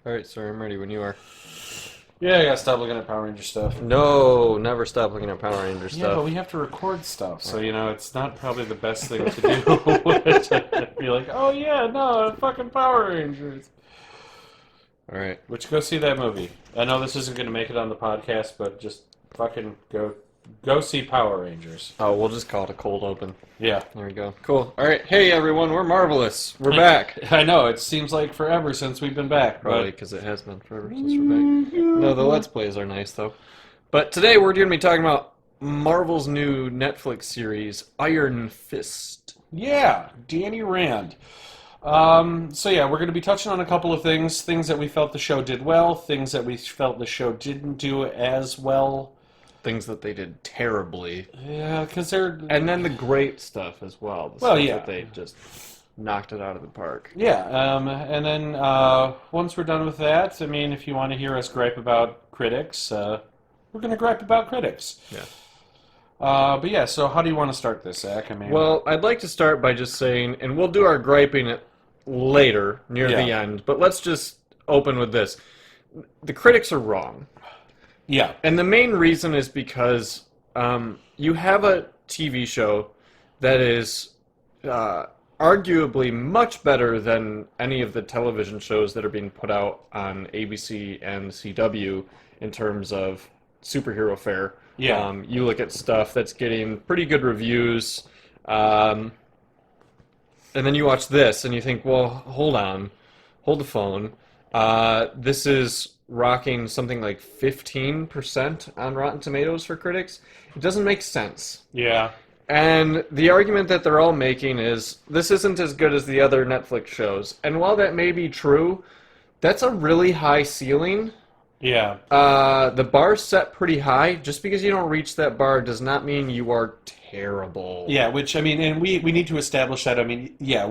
Alright, sir, I'm ready when you are. Yeah, I gotta stop looking at Power Ranger stuff. No, never stop looking at Power Ranger Yeah, but stuff. we have to record stuff, so it's not probably the best thing to do. To be like, oh yeah, no, fucking Power Rangers. Alright. Which go see that movie. I know this isn't gonna make it on the podcast, but just fucking go see Power Rangers. Oh, we'll just call it a cold open. Yeah. There we go. Cool. Alright, hey everyone, we're Marvelous. We're back. I know, it seems like forever since we've been back. Probably because it has been forever since we're back. No, the Let's Plays are nice though. But today we're going to be talking about Marvel's new Netflix series, Iron Fist. Yeah, Danny Rand. We're going to be touching on a couple of things that we felt the show did well, things that we felt the show didn't do as well. Things that they did terribly. Yeah, because they're... And then the great stuff as well. The stuff that they just knocked it out of the park. Yeah, and then once we're done with that, I mean, if you want to hear us gripe about critics, we're going to gripe about critics. Yeah. So how do you want to start this, Zach? I mean... Well, I'd like to start by just saying, and we'll do our griping later, near the end, but let's just open with this. The critics are wrong. Yeah. And the main reason is because you have a TV show that is arguably much better than any of the television shows that are being put out on ABC and CW in terms of superhero fare. Yeah. You look at stuff that's getting pretty good reviews, and then you watch this and you think, well, hold the phone. This is rocking something like 15% on Rotten Tomatoes for critics. It doesn't make sense. Yeah. And the argument that they're all making is, this isn't as good as the other Netflix shows. And while that may be true, that's a really high ceiling. Yeah. The bar's set pretty high. Just because you don't reach that bar does not mean you are terrible. Yeah, which, I mean, and we need to establish that. I mean, yeah,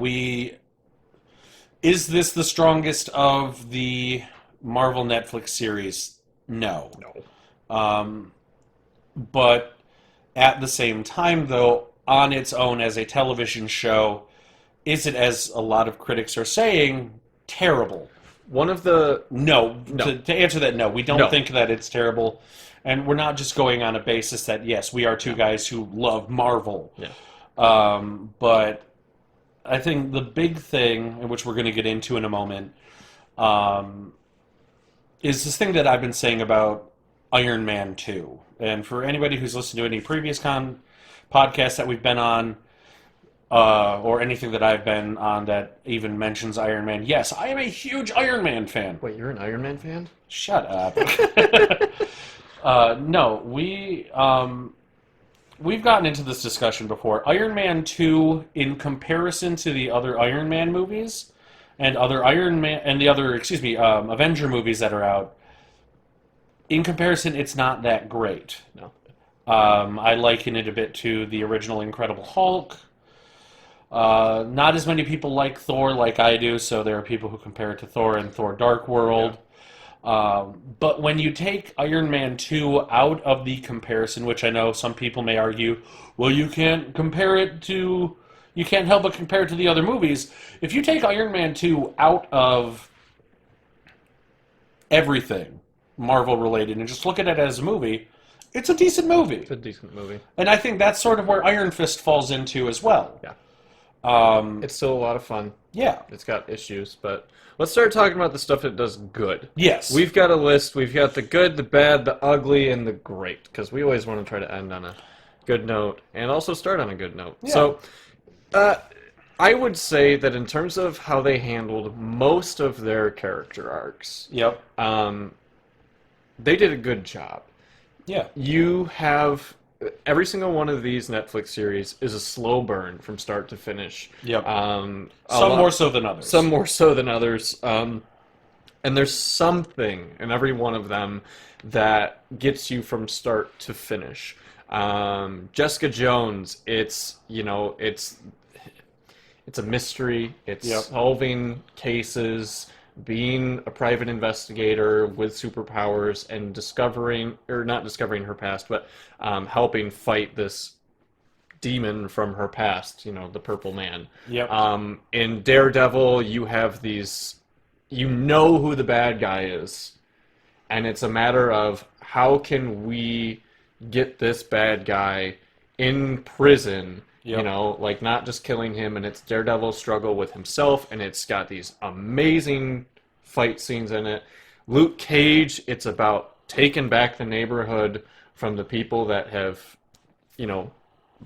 is this the strongest of the Marvel Netflix series? No. But at the same time, though, on its own as a television show, is it, as a lot of critics are saying, terrible? One of the... No. To answer that, no. We don't think that it's terrible. And we're not just going on a basis that, yes, we are two guys who love Marvel. Yeah. But I think the big thing, in which we're going to get into in a moment, is this thing that I've been saying about Iron Man 2. And for anybody who's listened to any previous podcasts that we've been on, or anything that I've been on that even mentions Iron Man, yes, I am a huge Iron Man fan. Wait, you're an Iron Man fan? Shut up. No, we've gotten into this discussion before. Iron Man 2, in comparison to the other Iron Man movies and Avenger movies that are out, in comparison, it's not that great. No. I liken it a bit to the original Incredible Hulk. Not as many people like Thor like I do, so there are people who compare it to Thor and Thor Dark World. Yeah. But when you take Iron Man 2 out of the comparison, which I know some people may argue, well, you can't help but compare it to the other movies. If you take Iron Man 2 out of everything Marvel related and just look at it as a movie, it's a decent movie. It's a decent movie. And I think that's sort of where Iron Fist falls into as well. Yeah. It's still a lot of fun. Yeah. It's got issues, but let's start talking about the stuff that does good. Yes. We've got a list. We've got the good, the bad, the ugly, and the great, because we always want to try to end on a good note and also start on a good note. Yeah. So, I would say that in terms of how they handled most of their character arcs, Yep. They did a good job. Yeah. You have... Every single one of these Netflix series is a slow burn from start to finish. Yep. Some more so than others. Some more so than others. And there's something in every one of them that gets you from start to finish. Jessica Jones, it's a mystery. It's solving cases, being a private investigator with superpowers and not discovering her past, but helping fight this demon from her past, the Purple Man. Yep. In Daredevil, you have these, you know who the bad guy is, and it's a matter of how can we get this bad guy in prison, you Yep. know, like not just killing him, and it's Daredevil's struggle with himself, and it's got these amazing fight scenes in it. Luke Cage, it's about taking back the neighborhood from the people that have, you know,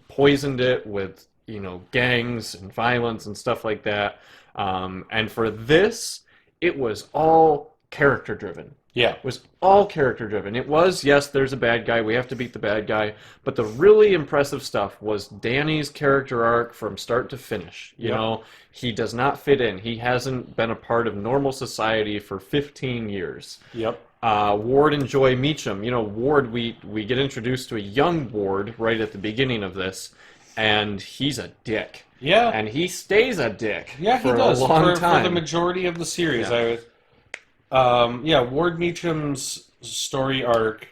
poisoned it with, you know, gangs and violence and stuff like that. And for this, it was all character driven. Yeah. It was all character driven. It was, yes, there's a bad guy, we have to beat the bad guy, but the really impressive stuff was Danny's character arc from start to finish. You Yep. know, he does not fit in. He hasn't been a part of normal society for 15 years. Yep. Ward and Joy Meacham. You know, Ward, we get introduced to a young Ward right at the beginning of this, and he's a dick. Yeah. And he stays a dick Yeah, he for does a long for time. the majority of the series. Yeah. Ward Meacham's story arc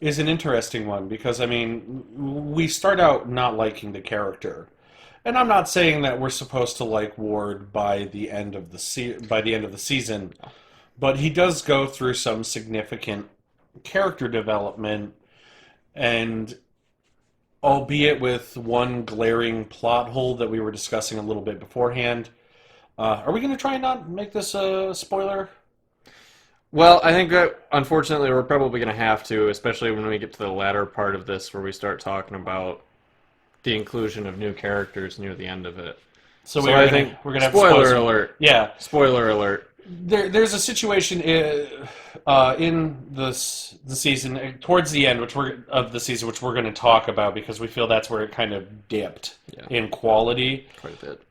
is an interesting one because I mean, we start out not liking the character, and I'm not saying that we're supposed to like Ward by the end of the season, but he does go through some significant character development, and albeit with one glaring plot hole that we were discussing a little bit beforehand. Are we going to try and not make this a spoiler? Well, I think that unfortunately we're probably going to have to, especially when we get to the latter part of this where we start talking about the inclusion of new characters near the end of it. So I think we're gonna have to spoil spoiler some- alert. Yeah, Spoiler alert. there's a situation in the season towards the end, which we're going to talk about because we feel that's where it kind of dipped Yeah. in quality. Quite a bit.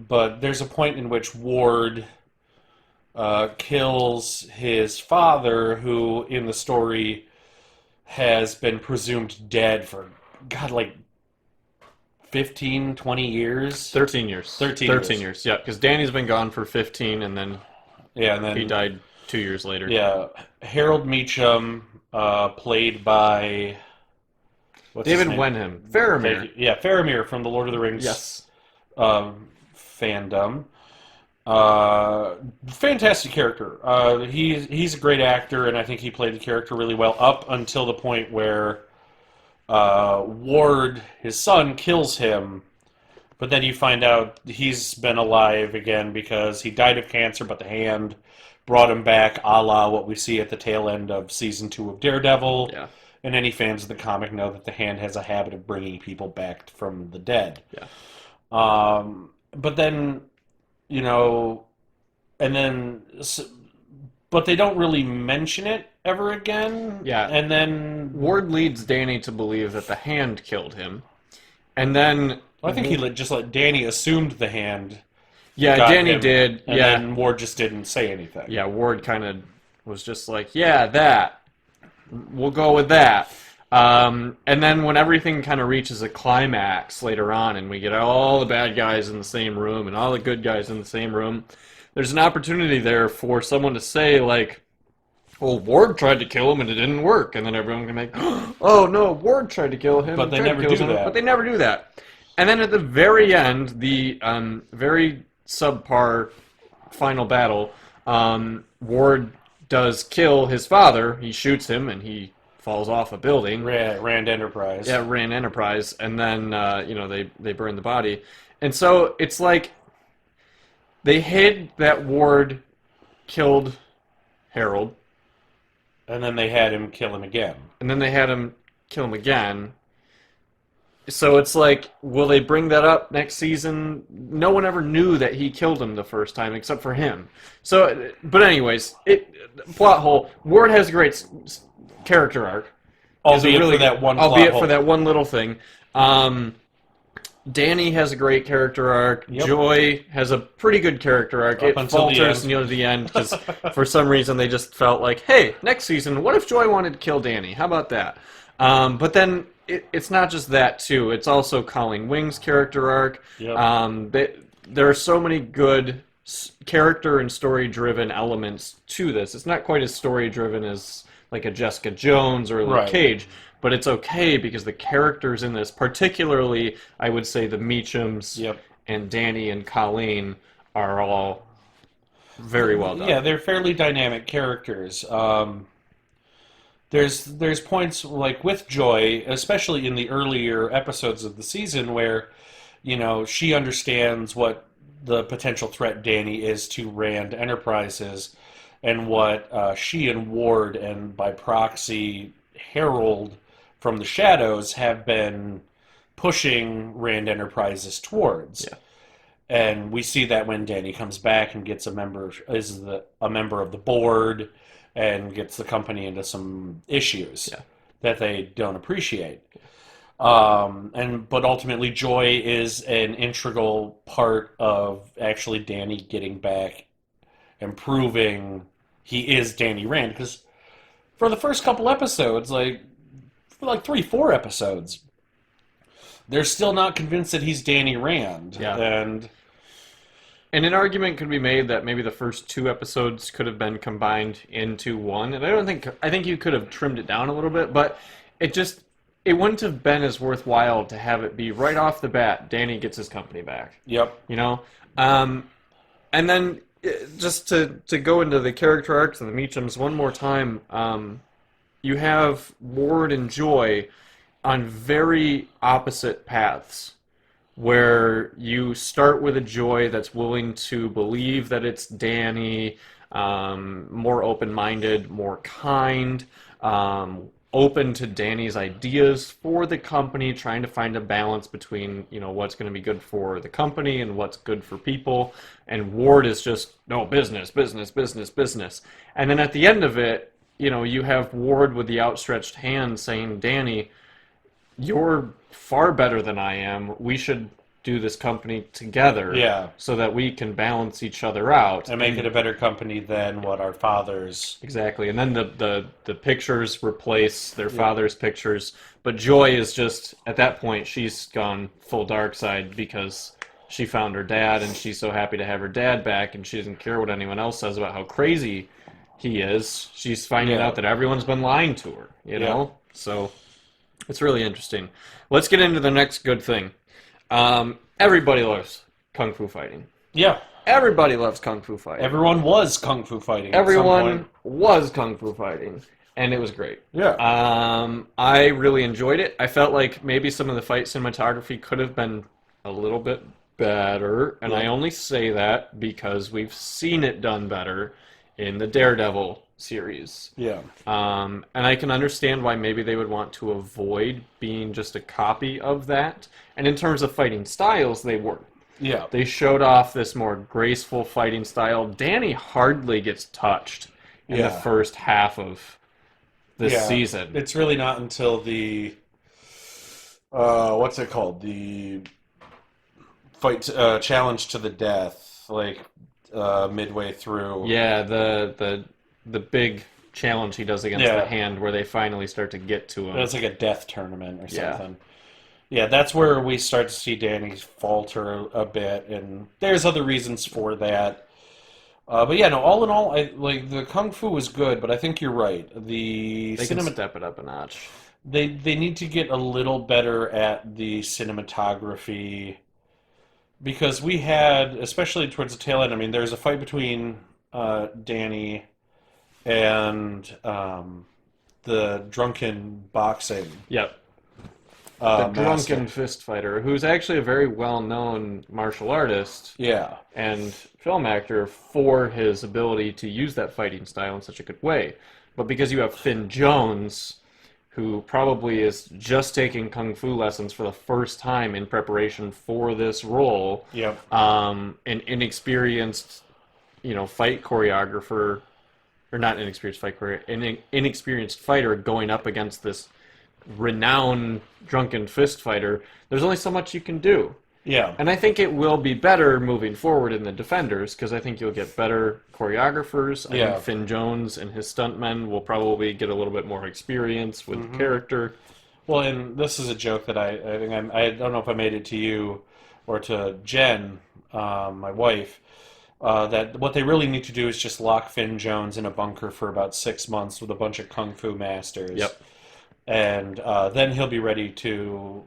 But there's a point in which Ward kills his father, who in the story has been presumed dead for, God, like 15, 20 years? 13 years. 13 years, yeah. Because Danny's been gone for 15, and then Yeah, and then he died 2 years later. Yeah, Harold Meacham, played by what's his David name? Wenham. Faramir. Yeah, Faramir from the Lord of the Rings Yes. fandom. Fantastic character. He's a great actor, and I think he played the character really well up until the point where Ward, his son, kills him. But then you find out he's been alive again because he died of cancer, but the hand brought him back, a la what we see at the tail end of season 2 of Daredevil. Yeah. And any fans of the comic know that the hand has a habit of bringing people back from the dead. Yeah. But then, you know, but they don't really mention it ever again. Yeah. And then Ward leads Danny to believe that the hand killed him. And then... I think he just let Danny assumed the hand. Yeah, got Danny him, did. And Yeah. then Ward just didn't say anything. Yeah, Ward kind of was just like, yeah, that. We'll go with that. And then when everything kind of reaches a climax later on and we get all the bad guys in the same room and all the good guys in the same room, there's an opportunity there for someone to say, like, well, Ward tried to kill him and it didn't work. And then everyone can make, oh, no, Ward tried to kill him. But they tried to never kill do someone," that. But they never do that. And then at the very end, the very subpar final battle, Ward does kill his father. He shoots him and he falls off a building. Rand Enterprise. Yeah, Rand Enterprise. And then, they burn the body. And so it's like they hid that Ward killed Harold. And then they had him kill him again. And then they had him kill him again. So it's like, will they bring that up next season? No one ever knew that he killed him the first time, except for him. So, but anyways, plot hole. Ward has a great character arc. Albeit for that one plot albeit hole. for that one little thing. Danny has a great character arc. Yep. Joy has a pretty good character arc. Up It until the falters end. near the end because for some reason they just felt like, hey, next season, what if Joy wanted to kill Danny? How about that? But then it's not just that too. It's also Colleen Wing's character arc. Yep. There are so many good character and story-driven elements to this. It's not quite as story-driven as like a Jessica Jones or Luke Right. Cage, but it's okay because the characters in this, particularly, I would say the Meachams Yep. and Danny and Colleen, are all very well Yeah, done. they're fairly dynamic characters. There's points like with Joy, especially in the earlier episodes of the season, where she understands what the potential threat Danny is to Rand Enterprises, and what she and Ward and by proxy Harold from the shadows have been pushing Rand Enterprises towards. Yeah, And we see that when Danny comes back and gets a member of the board and gets the company into some issues yeah, that they don't appreciate. But ultimately, Joy is an integral part of actually Danny getting back and proving he is Danny Rand. Because for the first couple episodes, for like 3, 4 episodes, they're still not convinced that he's Danny Rand. yeah. And And an argument could be made that maybe the first 2 episodes could have been combined into one. And I think you could have trimmed it down a little bit, but it wouldn't have been as worthwhile to have it be right off the bat, Danny gets his company back. yep, You know? And then just to go into the character arcs and the Meachums one more time, you have Ward and Joy on very opposite paths, where you start with a Joy that's willing to believe that it's Danny, more open-minded, more kind, open to Danny's ideas for the company, trying to find a balance between, what's going to be good for the company and what's good for people. And Ward is just, no, business, business, business, business. And then at the end of it, you have Ward with the outstretched hand saying, Danny, you're far better than I am. We should do this company together, yeah, so that we can balance each other out and make it a better company than what our fathers. Exactly. And then the pictures replace their father's pictures. But Joy is just, at that point, she's gone full dark side because she found her dad and she's so happy to have her dad back and she doesn't care what anyone else says about how crazy he is. She's finding Yeah. out that everyone's been lying to her, Yeah. So it's really interesting. Let's get into the next good thing. Everybody loves Kung Fu fighting. Yeah, Everybody loves Kung Fu fighting. everyone was kung fu fighting. At some Everyone point. was Kung Fu fighting, and it was great. Yeah. I really enjoyed it. I felt like maybe some of the fight cinematography could have been a little bit better, and I only say that because we've seen it done better in the Daredevil series. Yeah. And I can understand why maybe they would want to avoid being just a copy of that. And in terms of fighting styles, they were. Yeah. They showed off this more graceful fighting style. Danny hardly gets touched in the first half of this season. It's really not until the what's it called? The fight challenge to the death, midway through. Yeah, the big challenge he does against Yeah. the hand, where they finally start to get to him. It's like a death tournament or Yeah. something. Yeah, that's where we start to see Danny falter a bit, and there's other reasons for that. But yeah, no. All in all, the kung fu was good, but I think you're right. The They can step it up a notch. they need to get a little better at the cinematography, because we had, especially towards the tail end. I mean, there's a fight between Danny and the drunken boxing. Yep. The Master. drunken fist fighter, who's actually a very well-known martial artist Yeah. and film actor for his ability to use that fighting style in such a good way. But because you have Finn Jones, who probably is just taking kung fu lessons for the first time in preparation for this role, Yep. an inexperienced, fight choreographer, or not inexperienced fight choreographer, an inexperienced fighter going up against this renowned drunken fist fighter, there's only so much you can do. Yeah. And I think it will be better moving forward in the Defenders, because I think you'll get better choreographers. I think Finn Jones and his stuntmen will probably get a little bit more experience with the character. Well, and this is a joke that I think I don't know if I made it to you or to Jen, my wife, that what they really need to do is just lock Finn Jones in a bunker for about 6 months with a bunch of kung fu masters. Yep. And then he'll be ready to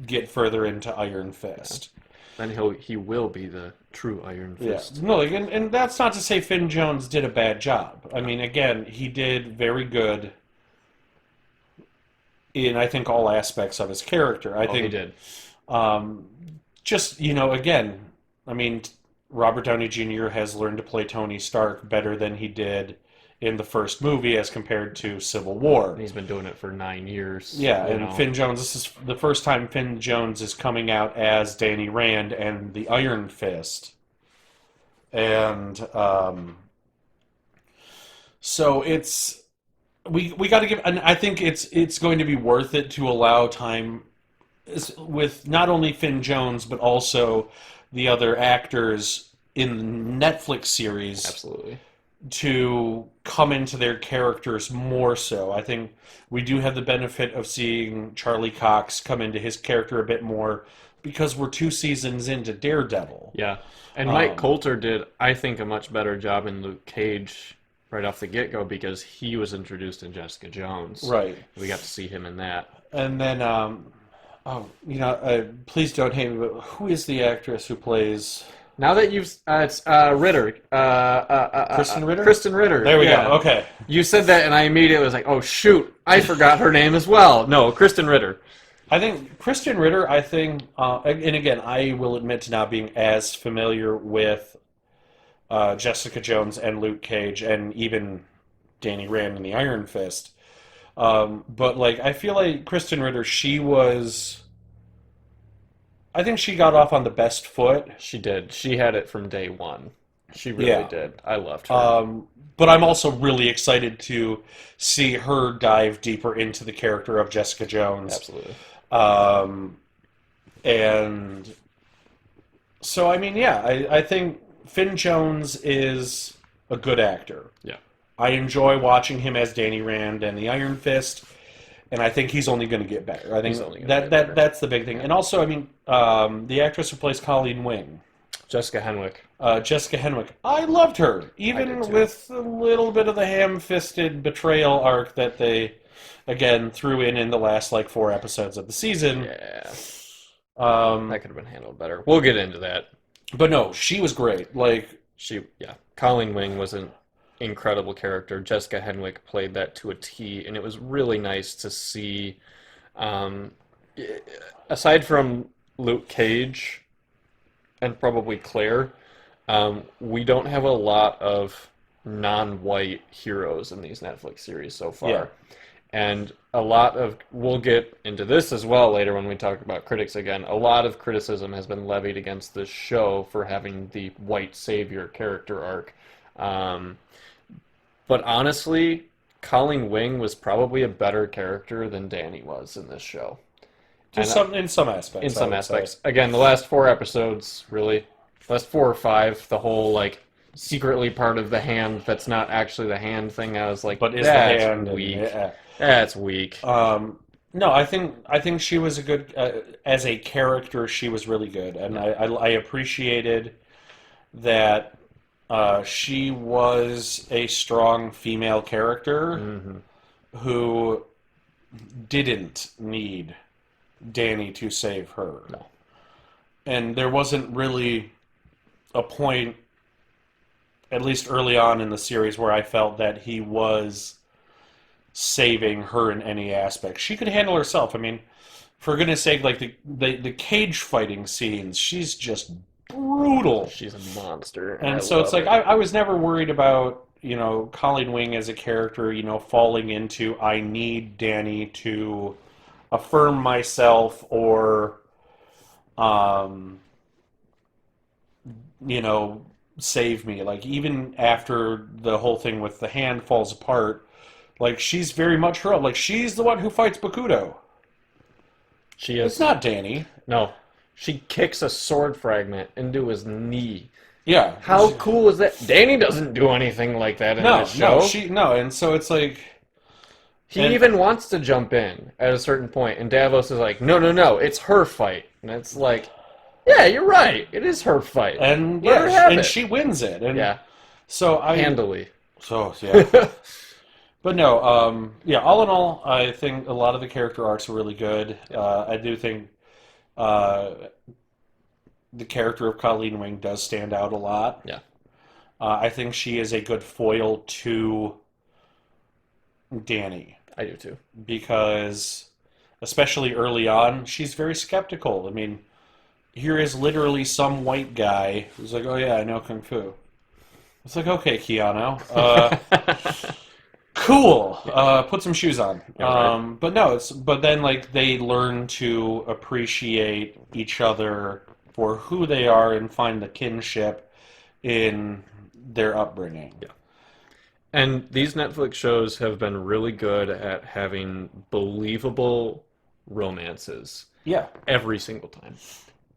get further into Iron Fist. Then he will be the true Iron Yeah, Fist. no, like, and that's not to say Finn Jones did a bad job. I No. mean, again, he did very good in I think all aspects of his character. I Oh, he think did. um, just again, I mean, Robert Downey Jr. has learned to play Tony Stark better than he did in the first movie as compared to Civil War. And he's been doing it for 9 years. Yeah, You and know. Finn Jones, this is the first time Finn Jones is coming out as Danny Rand and the Iron Fist. And so it's we got to give, and I think it's going to be worth it to allow time with not only Finn Jones but also the other actors in the Netflix series Absolutely. to come into their characters more so. I think we do have the benefit of seeing Charlie Cox come into his character a bit more because we're 2 seasons into Daredevil. Yeah. And Mike Um, Coulter did, I think, a much better job in Luke Cage right off the get-go because he was introduced in Jessica Jones. right. We got to see him in that. And then, please don't hate me, but who is the actress who plays Now that it's Ritter. Kristen Ritter? Kristen Ritter. There we yeah. go. Okay. You said that, and I immediately was like, "Oh shoot, I forgot her name as well." No, Kristen Ritter. I think Kristen Ritter, and again, I will admit to not being as familiar with Jessica Jones and Luke Cage and even Danny Rand and the Iron Fist. But like, I feel like Kristen Ritter, I think she got off on the best foot. She did. She had it from day one. She really Yeah. did. I loved her. But I'm also really excited to see her dive deeper into the character of Jessica Jones. Absolutely. And so, I mean, yeah, I think Finn Jones is a good actor. Yeah. I enjoy watching him as Danny Rand and the Iron Fist, and I think he's only going to get better. I think He's only gonna get that better. that's the big thing. And also, I mean, the actress who plays Colleen Wing, Jessica Henwick. Jessica Henwick, I loved her, I even did too. with a little bit of the ham-fisted betrayal arc that they, again, threw in the last, like, 4 episodes of the season. Yeah. Um, That could have been handled better. We'll get into that. but no, she was great. Like, Yeah. Colleen Wing was an incredible character. Jessica Henwick played that to a T, and it was really nice to see. Um, Aside from Luke Cage and probably Claire, we don't have a lot of non-white heroes in these Netflix series so far. Yeah. And we'll get into this as well later when we talk about critics again. A lot of criticism has been levied against this show for having the white savior character arc. But honestly, Colleen Wing was probably a better character than Danny was in this show. in some aspects. In I some would aspects. say. Again, the last 4 episodes, really. Last 4 or 5, the whole, like, secretly part of the hand that's not actually the hand thing, I was like, But is the that's hand and- weak. yeah. That's weak. No, I think she was a good as a character. She was really good, and I appreciated that she was a strong female character who didn't need Danny to save her. No. And there wasn't really a point, at least early on in the series, where I felt that he was saving her in any aspect. She could handle herself. I mean, for goodness sake, like the cage fighting scenes, she's just brutal. She's a monster. And so it's like I was never worried about, Colleen Wing as a character, falling into I need Danny to affirm myself or save me. Like even after the whole thing with the hand falls apart, like she's very much her own. Like she's the one who fights Bakudo. She is. It's not Danny. No. She kicks a sword fragment into his knee. Yeah. How cool is that? Danny doesn't do anything like that in this show. And so it's like He even wants to jump in at a certain point, and Davos is like, no, it's her fight. And it's like, yeah, you're right. It is her fight. and Let her have it. she wins it. And Yeah, so handily. So yeah. But no, all in all, I think a lot of the character arcs are really good. I do think the character of Colleen Wing does stand out a lot. Yeah, I think she is a good foil to Danny I do too. because, especially early on, she's very skeptical. I mean, here is literally some white guy who's like, "Oh yeah, I know kung fu." It's like, okay, Keanu, cool. Put some shoes on. Yeah, right. But no, but then like they learn to appreciate each other for who they are and find the kinship in their upbringing. Yeah. And these Netflix shows have been really good at having believable romances Yeah, every single time.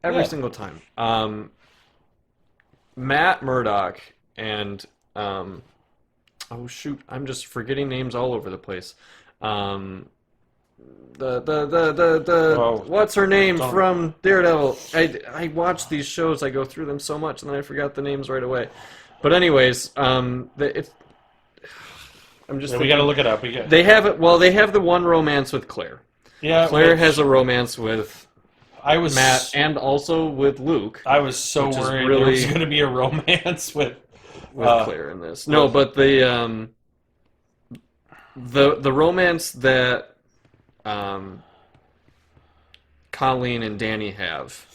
Every yeah. single time. Matt Murdock and oh shoot, I'm just forgetting names all over the place. Um, the Oh, what's her name don't. from Daredevil? I watch these shows, I go through them so much, and then I forgot the names right away. But anyways, it's I'm just Yeah, we got to thinking look it up. We got. they have it. Well, they have the one romance with Claire. Yeah, Claire has a romance with I was Matt and also with Luke. I was so which is worried there really- was going to be a romance with. With Claire in this. No, but the romance that Colleen and Danny have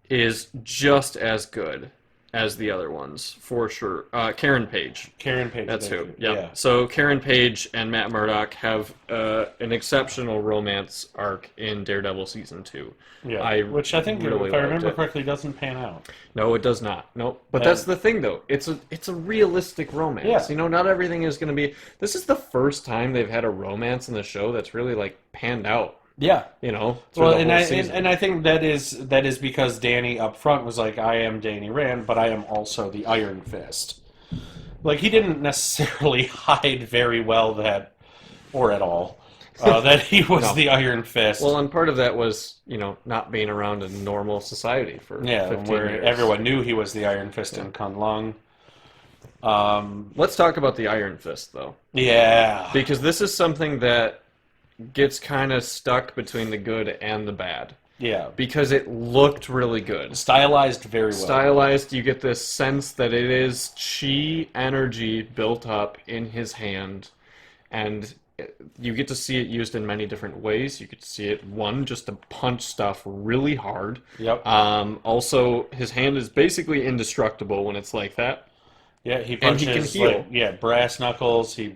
is just as good as the other ones, for sure. Karen Page. Karen Page. That's thank who. you. Yeah. So Karen Page and Matt Murdock have an exceptional romance arc in Daredevil season 2. Yeah. Which I think, really if I liked remember it. correctly, doesn't pan out. No, it does not. No, but And- that's the thing, though. It's a realistic romance. Yeah. You know, not everything is going to be. This is the first time they've had a romance in the show that's really like panned out. Yeah. You know, through Well, the and whole I season. and I think that is because Danny up front was like, I am Danny Rand, but I am also the Iron Fist. Like he didn't necessarily hide very well that, or at all, that he was No. the Iron Fist. Well, and part of that was, you know, not being around a normal society for yeah, 15 where years. everyone knew he was the Iron Fist in Kunlun. Let's talk about the Iron Fist, though, Yeah. because this is something that gets kind of stuck between the good and the bad. Yeah. Because it looked really good. Stylized very well. Stylized, you get this sense that it is chi energy built up in his hand, and you get to see it used in many different ways. You get to see it, one, just to punch stuff really hard. Yep. Also, his hand is basically indestructible when it's like that. Yeah, he And he punches can heal. like, yeah, brass knuckles, he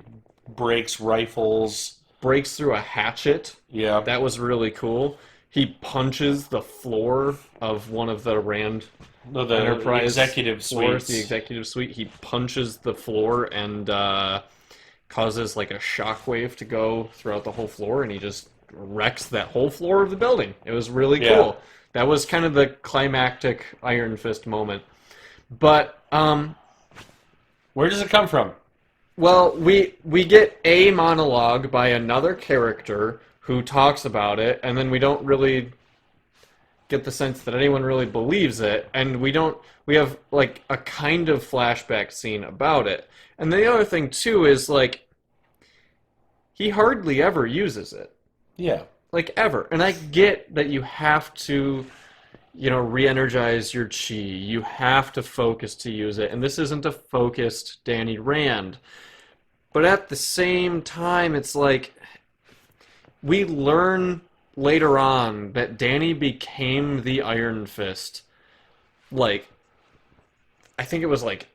breaks rifles. Breaks through a hatchet. Yeah. That was really cool. He punches the floor of one of the Rand No, the Enterprise executive floors, suites. the executive suite. He punches the floor and causes like a shockwave to go throughout the whole floor, and he just wrecks that whole floor of the building. It was really Yeah. cool. That was kind of the climactic Iron Fist moment. But Where does it come from? well, we get a monologue by another character who talks about it, and then we don't really get the sense that anyone really believes it, and we have like a kind of flashback scene about it. And the other thing too is like he hardly ever uses it. Yeah. Like ever. And I get that you have to, you know, re-energize your chi. You have to focus to use it. And this isn't a focused Danny Rand. But at the same time, it's like we learn later on that Danny became the Iron Fist. Like, I think it was like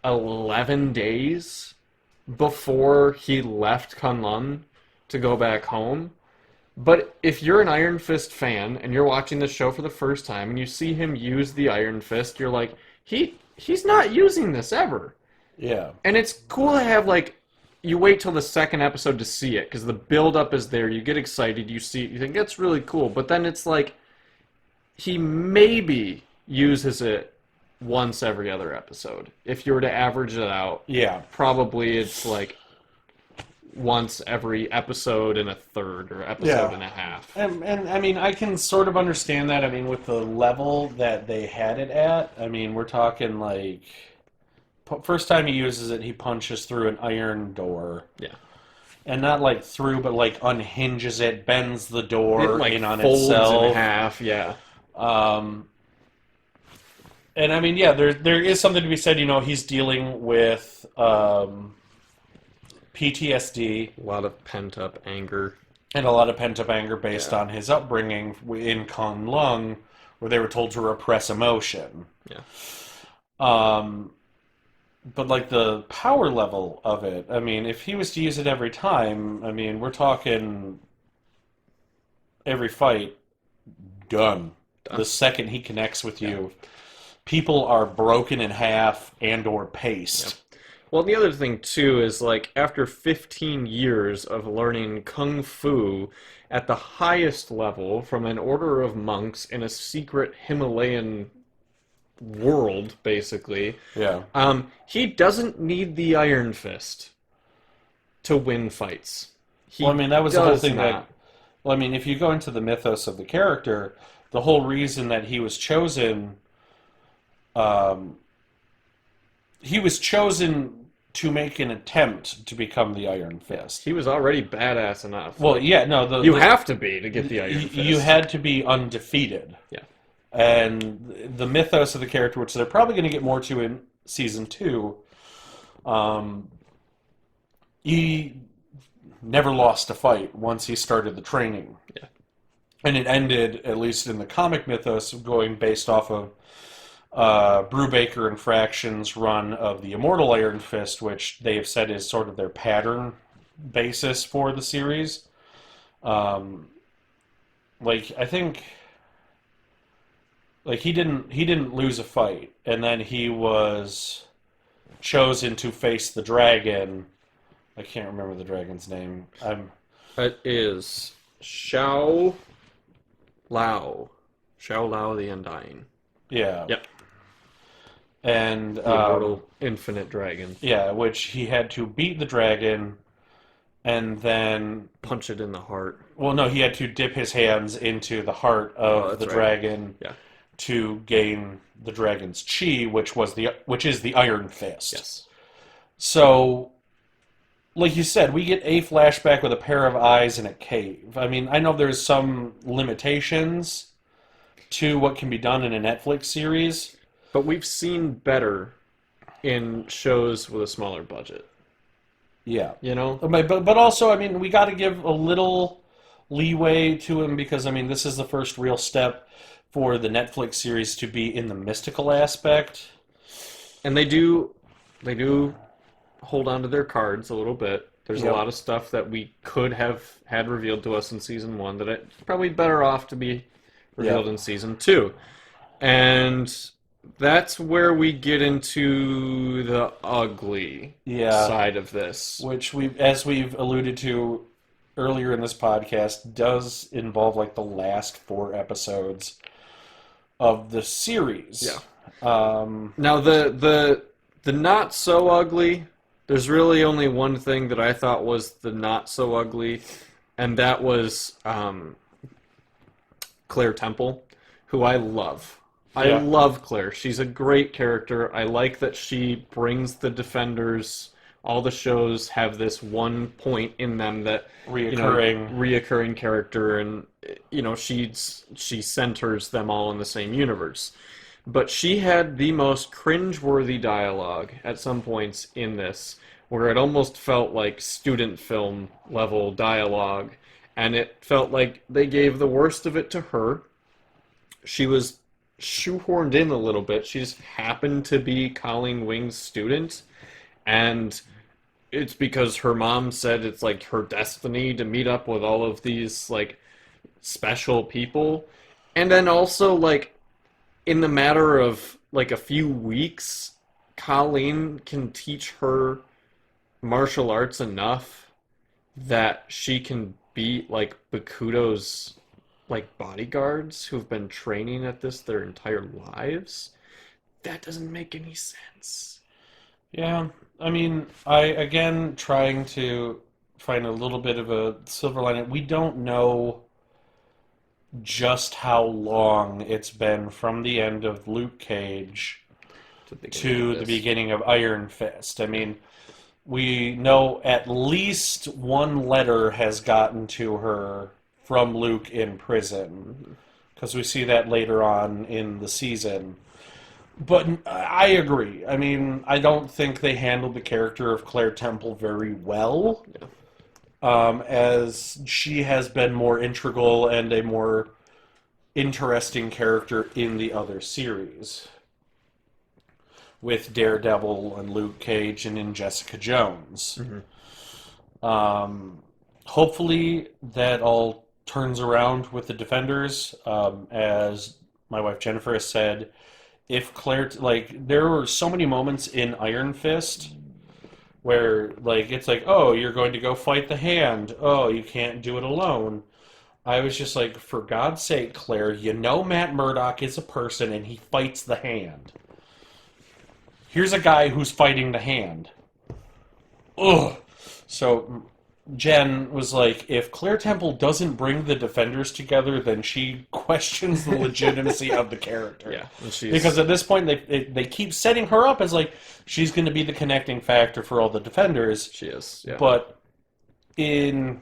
11 days before he left Kunlun to go back home. But if you're an Iron Fist fan and you're watching the show for the first time and you see him use the Iron Fist, you're like, he's not using this ever. Yeah. And it's cool to have, like, you wait till the second episode to see it, because the build-up is there, you get excited, you see it, you think, that's really cool. But then it's like, he maybe uses it once every other episode. If you were to average it out, Yeah. probably it's like once every episode and a third, or episode and a half. And I mean, I can sort of understand that. I mean, with the level that they had it at, I mean, we're talking like first time he uses it, he punches through an iron door. Yeah. And not like through, but like unhinges it, bends the door It like in on folds itself. in half, yeah. And I mean, yeah, there is something to be said. He's dealing with PTSD A lot of pent up anger. and a lot of pent up anger based Yeah. on his upbringing in Kunlun, where they were told to repress emotion. Yeah. Um, but like the power level of it, I mean, if he was to use it every time, I mean, we're talking every fight done. Done. The second he connects with you, people are broken in half and or paced. Well, the other thing too is like after 15 years of learning kung fu at the highest level from an order of monks in a secret Himalayan world, basically, Yeah. he doesn't need the Iron Fist to win fights. He Well, I mean, that was the whole does thing not. well, I mean, if you go into the mythos of the character, the whole reason that um, he was chosen to make an attempt to become the Iron Fist. He was already badass enough. Well, Like, yeah, no, you have to be to get the Iron Fist. you had to be undefeated. Yeah. And the mythos of the character, which they're probably going to get more to in season 2, he never lost a fight once he started the training. Yeah. And it ended, at least in the comic mythos, going based off of Brubaker and Fraction's run of the Immortal Iron Fist, which they have said is sort of their pattern basis for the series. I think, he didn't lose a fight, and then he was chosen to face the dragon. I can't remember the dragon's name. It is Xiao Lao. Xiao Lao the Undying. Yeah. Yep. And The immortal infinite dragon. yeah, which he had to beat the dragon, and then Punch it in the heart. well, no, he had to dip his hands into the heart of that's the right. dragon Yeah. to gain the dragon's chi, which is the Iron Fist. Yes. So, like you said, we get a flashback with a pair of eyes in a cave. I mean, I know there's some limitations to what can be done in a Netflix series. But we've seen better in shows with a smaller budget. Yeah. You know? But also, I mean, we got to give a little leeway to him because, I mean, this is the first real step for the Netflix series to be in the mystical aspect. And they do hold on to their cards a little bit. There's Yep. a lot of stuff that we could have had revealed to us in season 1 that it's probably better off to be revealed in season 2. And that's where we get into the ugly Yeah. side of this. Which as we've alluded to earlier in this podcast, does involve like the last 4 episodes of the series. Yeah. Now the not so ugly, there's really only one thing that I thought was the not so ugly, and that was Claire Temple, who I love. I Yeah. love Claire. She's a great character. I like that she brings the Defenders. All the shows have this one point in them that reoccurring character, and she centers them all in the same universe. But she had the most cringeworthy dialogue at some points in this, where it almost felt like student film level dialogue, and it felt like they gave the worst of it to her. She was shoehorned in a little bit. She just happened to be Colleen Wing's student, and it's because her mom said it's like her destiny to meet up with all of these like special people. And then also like in the matter of like a few weeks, Colleen can teach her martial arts enough that she can beat like Bakuto's like bodyguards who've been training at this their entire lives. That doesn't make any sense. Yeah, I mean, again trying to find a little bit of a silver lining. We don't know just how long it's been from the end of Luke Cage to the beginning of Iron Fist. I mean, we know at least one letter has gotten to her from Luke in prison, because we see that later on in the season. But I agree. I mean, I don't think they handled the character of Claire Temple very well, Yeah. as she has been more integral and a more interesting character in the other series, with Daredevil and Luke Cage and in Jessica Jones. Hopefully that all turns around with the Defenders. As my wife Jennifer has said, if Claire, like, there were so many moments in Iron Fist where, like, it's like, oh, you're going to go fight the Hand. Oh, you can't do it alone. I was just like, for God's sake, Claire, you know Matt Murdock is a person and he fights the Hand. Here's a guy who's fighting the Hand. Ugh. So Jen was like, if Claire Temple doesn't bring the Defenders together, then she questions the legitimacy of the character. Yeah, Because at this point, they keep setting her up as like she's going to be the connecting factor for all the Defenders. she is. Yeah. But in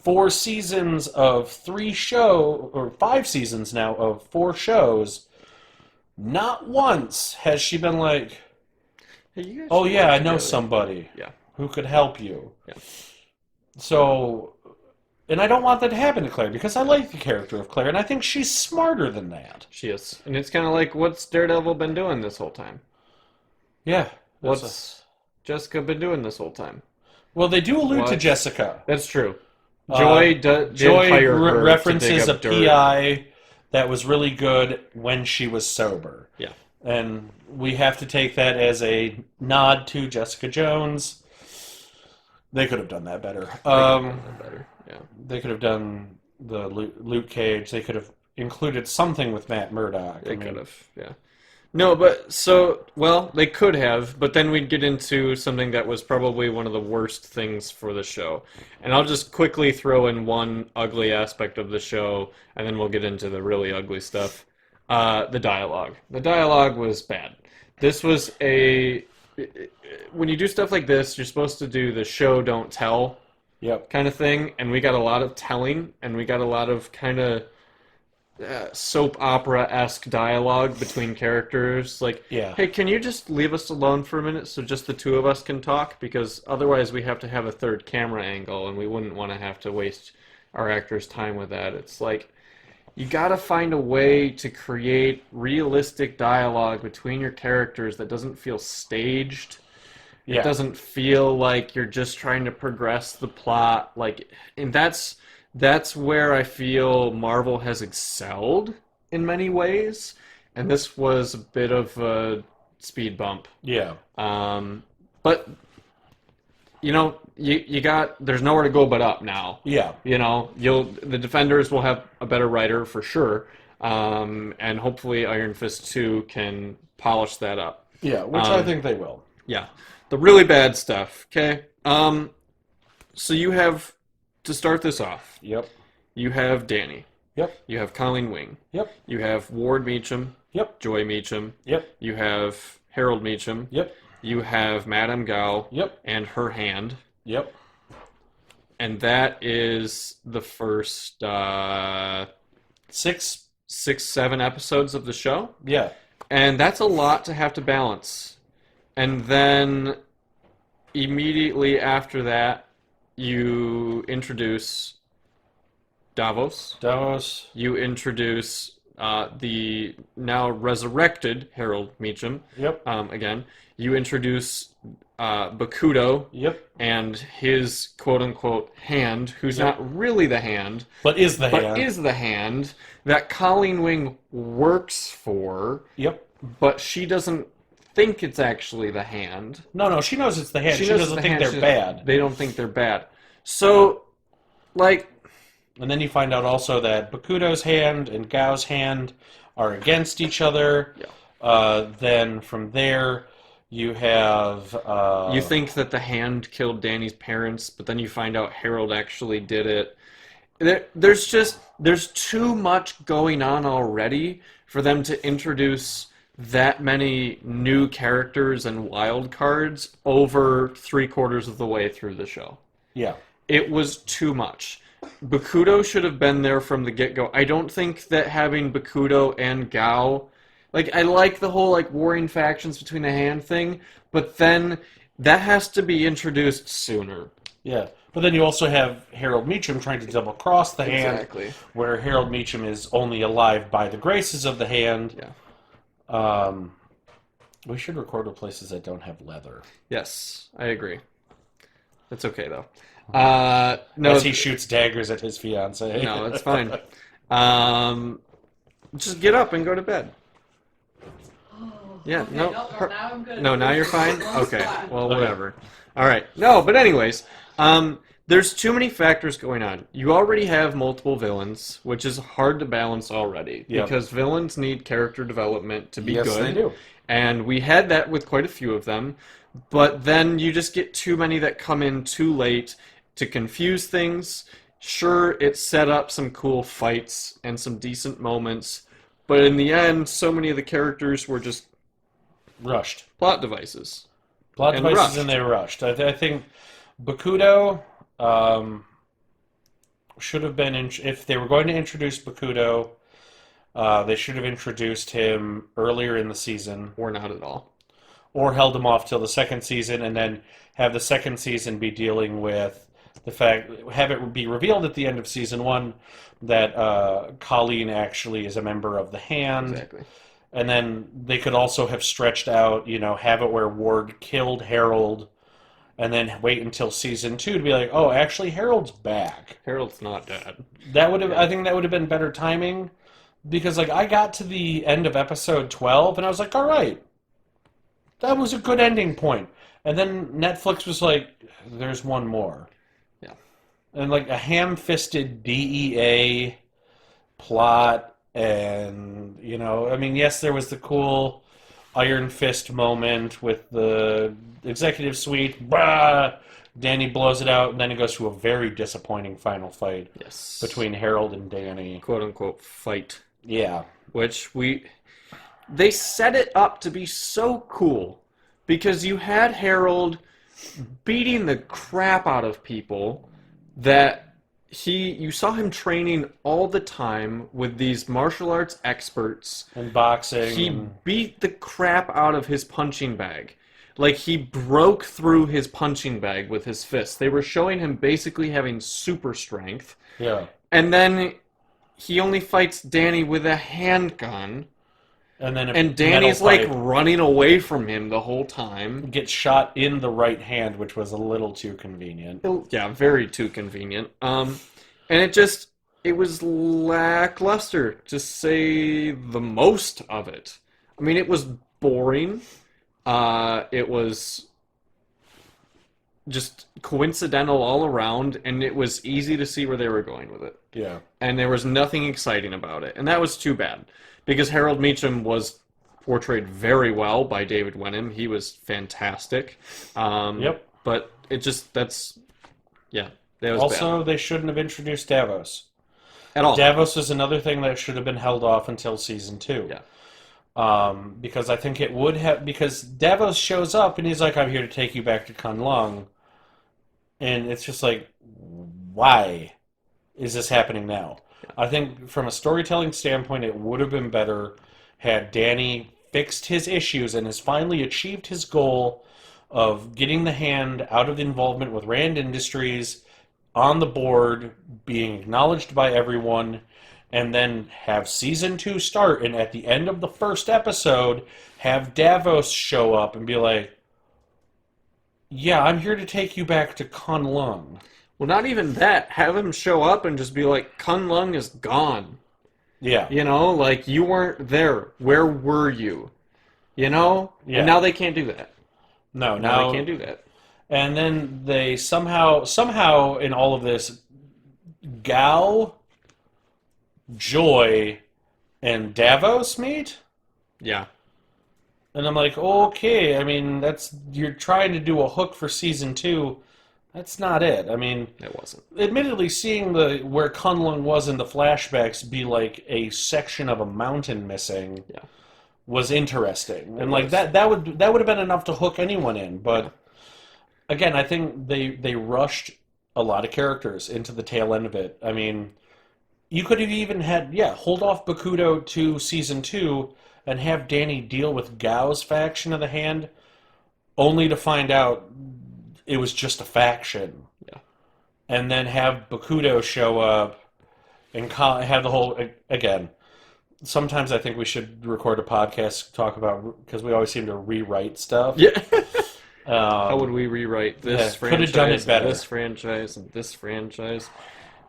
4 seasons of 5 seasons now of 4 shows, not once has she been like, Hey, you guys oh should yeah, work I know together. somebody Yeah. who could help you. Yeah. So, and I don't want that to happen to Claire because I like the character of Claire and I think she's smarter than that. She is. And it's kind of like, what's Daredevil been doing this whole time? Yeah. What's Jessica been doing this whole time? Well, they do allude to What? Jessica. That's true. Joy did Joy hire her references to a dig up dirt. PI that was really good when she was sober. Yeah. And we have to take that as a nod to Jessica Jones. They could have done that better. Better. Yeah. They could have done the Luke Cage. They could have included something with Matt Murdock. They could have. Yeah. No, but so, well, they could have, but then we'd get into something that was probably one of the worst things for the show. And I'll just quickly throw in one ugly aspect of the show, and then we'll get into the really ugly stuff. The dialogue. The dialogue was bad. This was when you do stuff like this, you're supposed to do the show, don't tell Yep. kind of thing, and we got a lot of telling, and we got a lot of kind of soap opera-esque dialogue between characters. Like, Yeah. hey, can you just leave us alone for a minute so just the two of us can talk? Because otherwise we have to have a third camera angle, and we wouldn't want to have to waste our actors' time with that. It's like, you gotta find a way to create realistic dialogue between your characters that doesn't feel staged. Yeah. It doesn't feel like you're just trying to progress the plot. Like, and that's where I feel Marvel has excelled in many ways, and this was a bit of a speed bump. Yeah. But you know, you got there's nowhere to go but up now. Yeah. You know, the Defenders will have a better writer for sure, and hopefully Iron Fist 2 can polish that up. Yeah, which I think they will. Yeah, the really bad stuff. Okay, so you have to start this off. Yep. You have Danny. Yep. You have Colleen Wing. Yep. You have Ward Meacham. Yep. Joy Meacham. Yep. You have Harold Meacham. Yep. You have Madame Gao. Yep. And her hand. Yep. And that is the first 6, 7 episodes of the show. Yeah. And that's a lot to have to balance. And then immediately after that, you introduce Davos. You introduce the now resurrected Harold Meacham. Yep. Again, you introduce Bakudo. Yep. And his quote-unquote hand, who's Yep. not really the hand, But is the but hand. is the hand that Colleen Wing works for, Yep. but she doesn't think it's actually the hand. No, she knows it's the hand. She knows doesn't the think hand. they're bad. They don't think they're bad. So, like, And then you find out also that Bakudo's hand and Gao's hand are against each other. Yeah. Then from there, you have... you think that the hand killed Danny's parents, but then you find out Harold actually did it. There's too much going on already for them to introduce that many new characters and wild cards over 3/4 of the way through the show. Yeah. It was too much. Bakudo should have been there from the get-go. I don't think that having Bakudo and Gao, Like, I like the whole, like, warring factions between the hand thing, but then that has to be introduced sooner. Yeah. But then you also have Harold Meacham trying to double cross the hand, Exactly. where Harold Meacham is only alive by the graces of the hand. Yeah. We should record with places that don't have leather. Yes, I agree. That's okay, though. No, As he shoots daggers at his fiancée. no, it's fine. Just get up and go to bed. Yeah, Okay, no. now I'm good. No, now you're fine? I'm Okay, fine. well, whatever. All right. No, but anyways, there's too many factors going on. You already have multiple villains, which is hard to balance already, Yep. because villains need character development to be Yes, good. they do. And we had that with quite a few of them, but then you just get too many that come in too late to confuse things. Sure, it set up some cool fights and some decent moments, but in the end, so many of the characters were just Rushed. plot devices. Plot And devices rushed. and they rushed. I think Bakudo should have been... if they were going to introduce Bakudo, they should have introduced him earlier in the season. Or not at all. Or held him off till the second season and then have the second season be dealing with the fact... have it be revealed at the end of season 1 that Colleen actually is a member of the Hand. Exactly. And then they could also have stretched out, have it where Ward killed Harold, and then wait until season 2 to be like, oh, actually, Harold's back. Harold's not dead. That would have, I think, that would have been better timing, because like I got to the end of episode 12, and I was like, all right, that was a good ending point. And then Netflix was like, there's one more. Yeah. And like a ham-fisted DEA plot. And, I mean, yes, there was the cool Iron Fist moment with the executive suite. Bah! Danny blows it out, and then it goes to a very disappointing final fight Yes. between Harold and Danny. Quote unquote fight. Yeah. Which they set it up to be so cool because you had Harold beating the crap out of people that you saw him training all the time with these martial arts experts. And boxing. He beat the crap out of his punching bag. Like, he broke through his punching bag with his fists. They were showing him basically having super strength. Yeah. And then he only fights Danny with a handgun. And then And Danny's, like, running away from him the whole time. gets shot in the right hand, which was a little too convenient. Yeah, very too convenient. And it was lackluster, to say the most of it. I mean, it was boring. It was just coincidental all around, and it was easy to see where they were going with it. Yeah. And there was nothing exciting about it. And that was too bad. Because Harold Meacham was portrayed very well by David Wenham. He was fantastic. Yep. But it just, that was Also, bad. they shouldn't have introduced Davos. At all. Davos is another thing that should have been held off until season 2. Yeah. Because I think it would have... Because Davos shows up and he's like, I'm here to take you back to Kunlun. And it's just like, why is this happening now? I think from a storytelling standpoint, it would have been better had Danny fixed his issues and has finally achieved his goal of getting the Hand out of the involvement with Rand Industries, on the board, being acknowledged by everyone, and then have season 2 start, and at the end of the first episode, have Davos show up and be like, yeah, I'm here to take you back to Kunlun. Well, not even that. Have him show up and just be like, Kunlun is gone. Yeah. Like, you weren't there. Where were you? Yeah. And now they can't do that. No, Now they can't do that. And then they somehow in all of this, Gao, Joy, and Davos meet? Yeah. And I'm like, okay, I mean, you're trying to do a hook for season 2. That's not it. I mean, It wasn't. admittedly, seeing where Kunlun was in the flashbacks be like a section of a mountain missing was interesting. And like that would have been enough to hook anyone in. But again, I think they rushed a lot of characters into the tail end of it. I mean, You could have even had, hold off Bakudo to season 2 and have Danny deal with Gao's faction of the Hand, only to find out it was just a faction. Yeah. And then have Bakudo show up and have the whole, again, sometimes I think we should record a podcast talk about, because we always seem to rewrite stuff. Yeah. How would Um, we rewrite this could have done it franchise, and better. this franchise, and this franchise?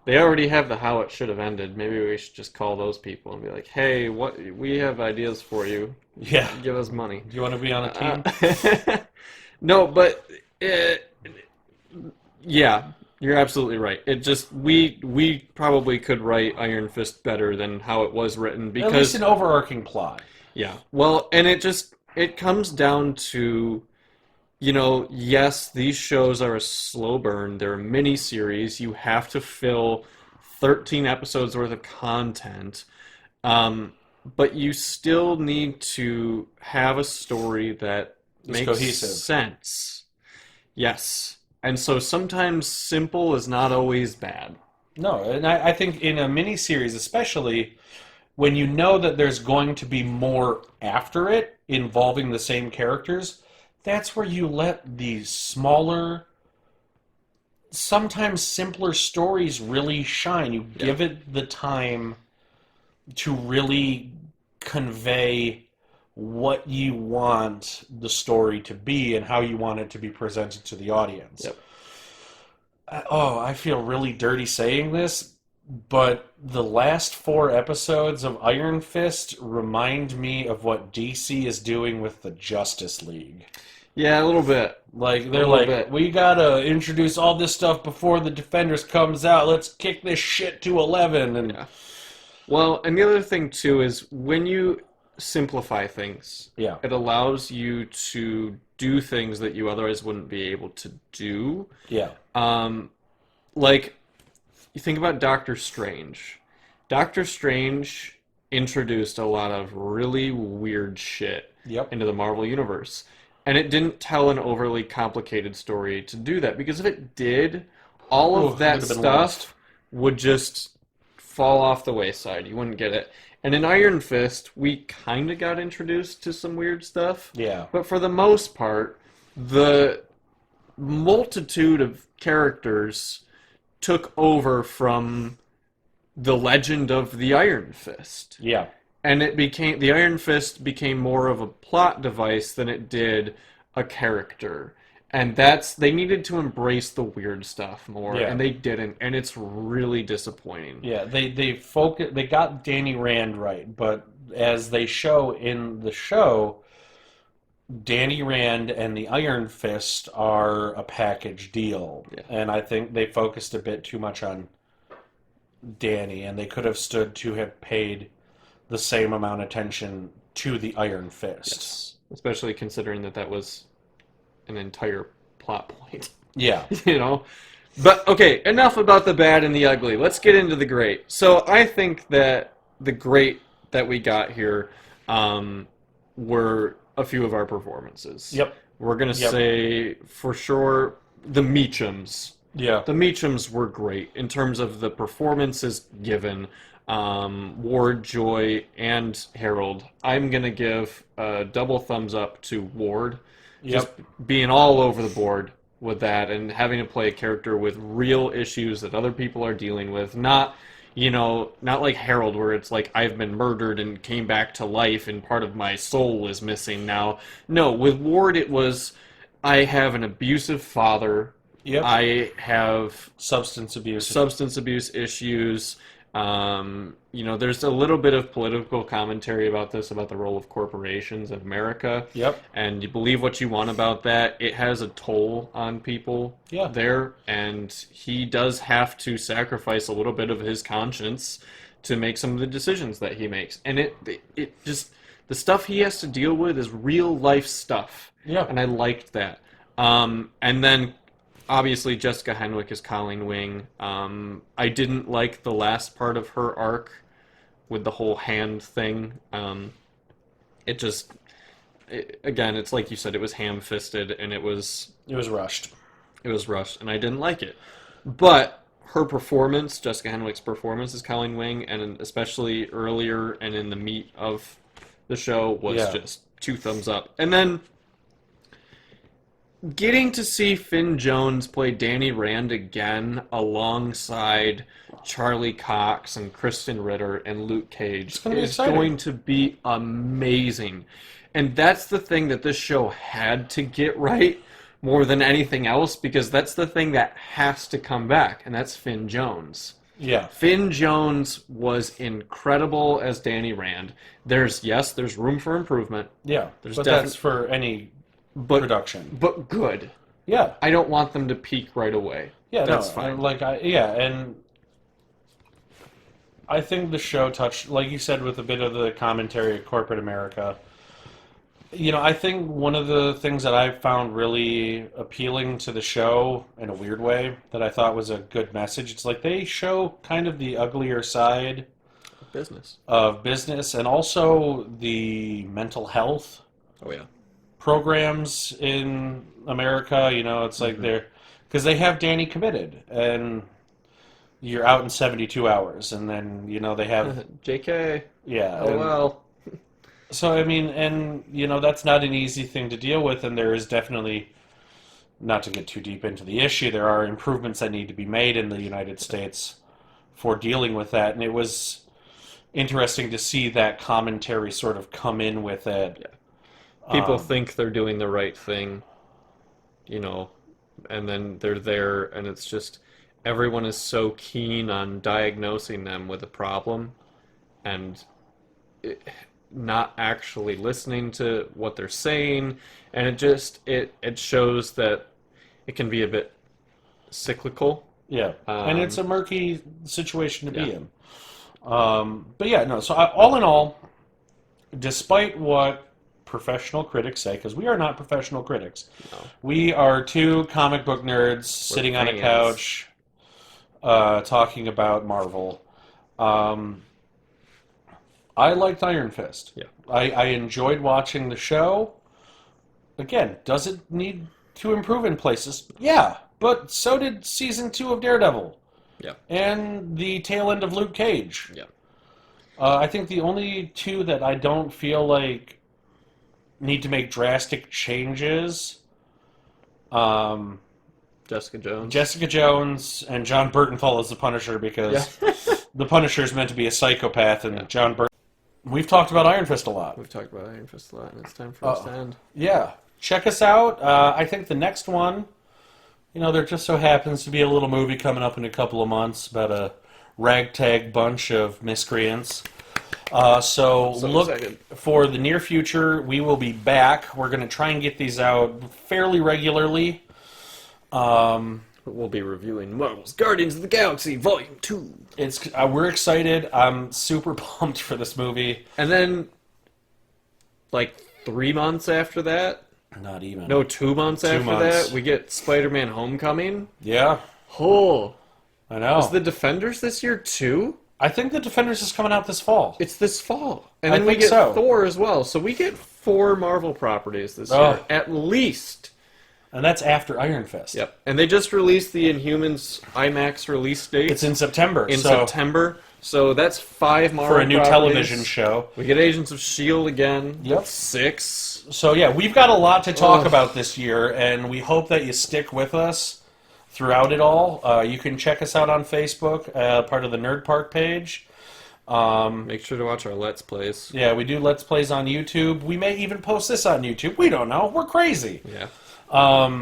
They already have the how it should have ended. Maybe we should just call those people and be like, "Hey, what? We have ideas for you. Yeah. Give us money." Do you want to be on a team? No, but yeah, you're absolutely right. It just we probably could write Iron Fist better than how it was written At because least an overarching plot. yeah. Well, and it comes down to, yes, these shows are a slow burn. They're a mini series. You have to fill 13 episodes worth of content. But you still need to have a story that It's makes cohesive. sense. Yes. And so sometimes simple is not always bad. No, and I think in a miniseries, especially when you know that there's going to be more after it involving the same characters, that's where you let these smaller, sometimes simpler stories really shine. You give it the time to really convey what you want the story to be and how you want it to be presented to the audience. Yep. I feel really dirty saying this, but the last 4 episodes of Iron Fist remind me of what DC is doing with the Justice League. Yeah, a little bit. Like, they're A little like, bit. we gotta introduce all this stuff before the Defenders comes out. Let's kick this shit to 11. And Yeah. Well, and the other thing too is when you simplify things, yeah, it allows you to do things that you otherwise wouldn't be able to do. yeah, Like, you think about Doctor Strange. Doctor Strange introduced a lot of really weird shit yep, into the Marvel Universe. And it didn't tell an overly complicated story to do that. Because if it did, all Ooh, of that would've been stuff lost. would just fall off the wayside. You wouldn't get it. And in Iron Fist, we kind of got introduced to some weird stuff. yeah, But for the most part, the multitude of characters took over from the legend of the Iron Fist. yeah, And the Iron Fist became more of a plot device than it did a character. And they needed to embrace the weird stuff more, Yeah. and they didn't, and it's really disappointing. yeah. They got Danny Rand right, but as they show in the show, Danny Rand and the Iron Fist are a package deal. Yeah. And I think they focused a bit too much on Danny, and they could have stood to have paid the same amount of attention to the Iron Fist. Yes. Especially considering that was an entire plot point. Yeah. But okay, enough about the bad and the ugly. Let's get into the great. So I think that the great that we got here were a few of our performances. Yep. We're going to Yep. say for sure the Meachums. Yeah. The Meachums were great in terms of the performances given. Ward, Joy, and Harold. I'm going to give a double thumbs up to Ward. Just being all over the board with that and having to play a character with real issues that other people are dealing with. Not like Harold where it's like I've been murdered and came back to life and part of my soul is missing now. No, with Ward it was I have an abusive father. Yep. I have Substance abuse. substance abuse issues. There's a little bit of political commentary about this, about the role of corporations in America. Yep. And you believe what you want about that. It has a toll on people Yeah. there, and he does have to sacrifice a little bit of his conscience to make some of the decisions that he makes. And it just, the stuff he has to deal with is real life stuff. Yeah. And I liked that. And then obviously, Jessica Henwick is Colleen Wing. I didn't like the last part of her arc with the whole hand thing. Again, it's like you said, it was ham-fisted, and it was It was rushed. rushed, and I didn't like it. But her performance, Jessica Henwick's performance as Colleen Wing, and especially earlier and in the meat of the show was Yeah. just two thumbs up. And then getting to see Finn Jones play Danny Rand again alongside Charlie Cox and Kristen Ritter and Luke Cage gonna be is exciting. going to be amazing. And that's the thing that this show had to get right more than anything else, because that's the thing that has to come back, and that's Finn Jones. Yeah. Finn Jones was incredible as Danny Rand. There's room for improvement, Yeah. There's But defi- that's for any but production. but good. Yeah. I don't want them to peak right away. Yeah, That's no, fine. and I think the show touched, like you said, with a bit of the commentary of corporate America. You know, I think one of the things that I found really appealing to the show in a weird way that I thought was a good message, it's like they show kind of the uglier side Business. of business and also the mental health Oh yeah. programs in America. You know, it's like they're, because they have Danny committed and you're out in 72 hours, and then, you know, they have, JK. yeah. Oh and- well. So, I mean, and, you know, that's not an easy thing to deal with, and there is definitely, not to get too deep into the issue, there are improvements that need to be made in the United States for dealing with that, and it was interesting to see that commentary sort of come in with it. Yeah. People Um, think they're doing the right thing, you know, and then they're there, and it's just everyone is so keen on diagnosing them with a problem, and not actually listening to what they're saying, and it shows that it can be a bit cyclical. Yeah, and it's a murky situation to be yeah. in. But yeah, no. So all in all, despite what professional critics say, because we are not professional critics, No. we are two comic book nerds sitting on a fans. couch, talking about Marvel. I liked Iron Fist. Yeah. I enjoyed watching the show. Again, does it need to improve in places? Yeah, but so did season 2 of Daredevil. Yeah. And the tail end of Luke Cage. Yeah. I think the only two that I don't feel like need to make drastic changes, Jessica Jones. Jessica Jones and John Bernthal as the Punisher, because the Punisher is meant to be a psychopath, and John Bernthal. We've talked about Iron Fist a lot. We've talked about Iron Fist a lot, and it's time for us to end. Yeah. Check us out. I think the next one, you know, there just so happens to be a little movie coming up in a couple of months about a ragtag bunch of miscreants. So look excited. for the near future. We will be back. We're going to try and get these out fairly regularly. We'll be reviewing Marvel's Guardians of the Galaxy Volume 2. We're excited. I'm super pumped for this movie. And then, like, 3 months after that, Not even. no, 2 months after months. that, we get Spider-Man Homecoming. Yeah, Oh, I know. is the Defenders this year too? I think the Defenders is coming out this fall. It's this fall. And I then we think get so. Thor as well. So we get 4 Marvel properties this Oh. year, at least. And that's after Iron Fist. Yep. And they just released the Inhumans IMAX release date. It's in September. in so September. So that's 5 Marvel for a new properties. television show. We get Agents of S.H.I.E.L.D. again. Yep. That's 6. So yeah, we've got a lot to talk Ugh. about this year, and we hope that you stick with us throughout it all. You can check us out on Facebook, part of the Nerd Park page. Make sure to watch our Let's Plays. Yeah, we do Let's Plays on YouTube. We may even post this on YouTube. We don't know. We're crazy. Yeah.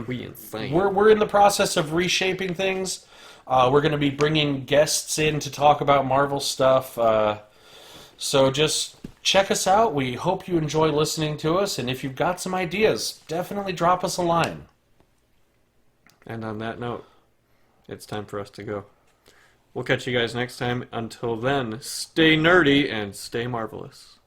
We insane. We're in the process of reshaping things. We're going to be bringing guests in to talk about Marvel stuff. So just check us out. We hope you enjoy listening to us. And if you've got some ideas, definitely drop us a line. And on that note, it's time for us to go. We'll catch you guys next time. Until then, stay nerdy and stay marvelous.